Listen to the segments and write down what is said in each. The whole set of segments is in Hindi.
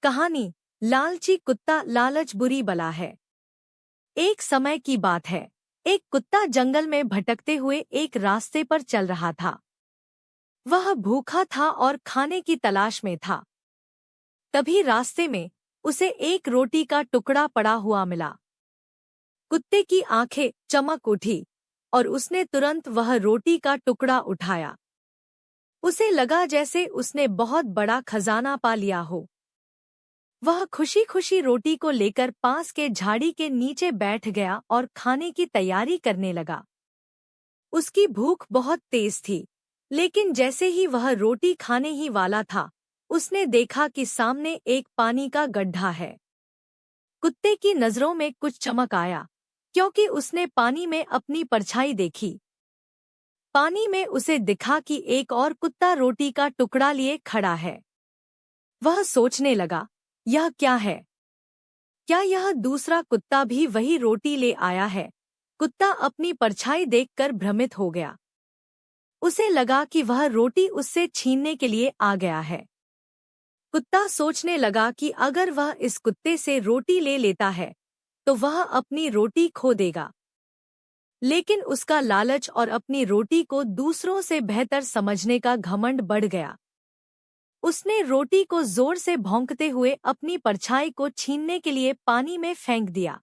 कहानी लालची कुत्ता लालच बुरी बला है। एक समय की बात है, एक कुत्ता जंगल में भटकते हुए एक रास्ते पर चल रहा था। वह भूखा था और खाने की तलाश में था। तभी रास्ते में उसे एक रोटी का टुकड़ा पड़ा हुआ मिला। कुत्ते की आंखें चमक उठी और उसने तुरंत वह रोटी का टुकड़ा उठाया। उसे लगा जैसे उसने बहुत बड़ा खजाना पा लिया हो। वह खुशी खुशी रोटी को लेकर पास के झाड़ी के नीचे बैठ गया और खाने की तैयारी करने लगा। उसकी भूख बहुत तेज थी, लेकिन जैसे ही वह रोटी खाने ही वाला था, उसने देखा कि सामने एक पानी का गड्ढा है। कुत्ते की नजरों में कुछ चमक आया, क्योंकि उसने पानी में अपनी परछाई देखी। पानी में उसे दिखा कि एक और कुत्ता रोटी का टुकड़ा लिए खड़ा है। वह सोचने लगा, यह क्या है? क्या यह दूसरा कुत्ता भी वही रोटी ले आया है? कुत्ता अपनी परछाई देखकर भ्रमित हो गया। उसे लगा कि वह रोटी उससे छीनने के लिए आ गया है। कुत्ता सोचने लगा कि अगर वह इस कुत्ते से रोटी ले लेता है, तो वह अपनी रोटी खो देगा। लेकिन उसका लालच और अपनी रोटी को दूसरों से बेहतर समझने का घमंड बढ़ गया। उसने रोटी को जोर से भौंकते हुए अपनी परछाई को छीनने के लिए पानी में फेंक दिया।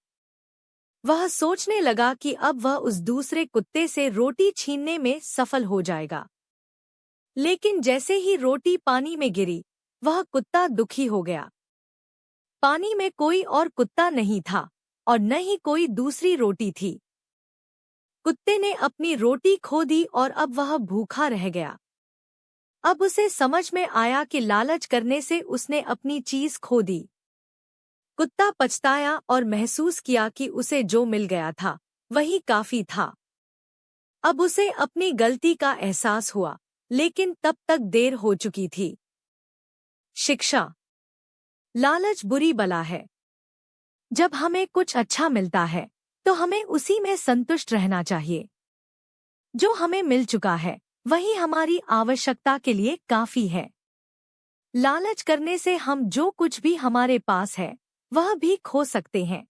वह सोचने लगा कि अब वह उस दूसरे कुत्ते से रोटी छीनने में सफल हो जाएगा। लेकिन जैसे ही रोटी पानी में गिरी, वह कुत्ता दुखी हो गया। पानी में कोई और कुत्ता नहीं था और न ही कोई दूसरी रोटी थी। कुत्ते ने अपनी रोटी खो दी और अब वह भूखा रह गया। अब उसे समझ में आया कि लालच करने से उसने अपनी चीज खो दी। कुत्ता पछताया और महसूस किया कि उसे जो मिल गया था, वही काफी था। अब उसे अपनी गलती का एहसास हुआ, लेकिन तब तक देर हो चुकी थी। शिक्षा। लालच बुरी बला है। जब हमें कुछ अच्छा मिलता है, तो हमें उसी में संतुष्ट रहना चाहिए। जो हमें मिल चुका है, वही हमारी आवश्यकता के लिए काफी है। लालच करने से हम जो कुछ भी हमारे पास है, वह भी खो सकते हैं।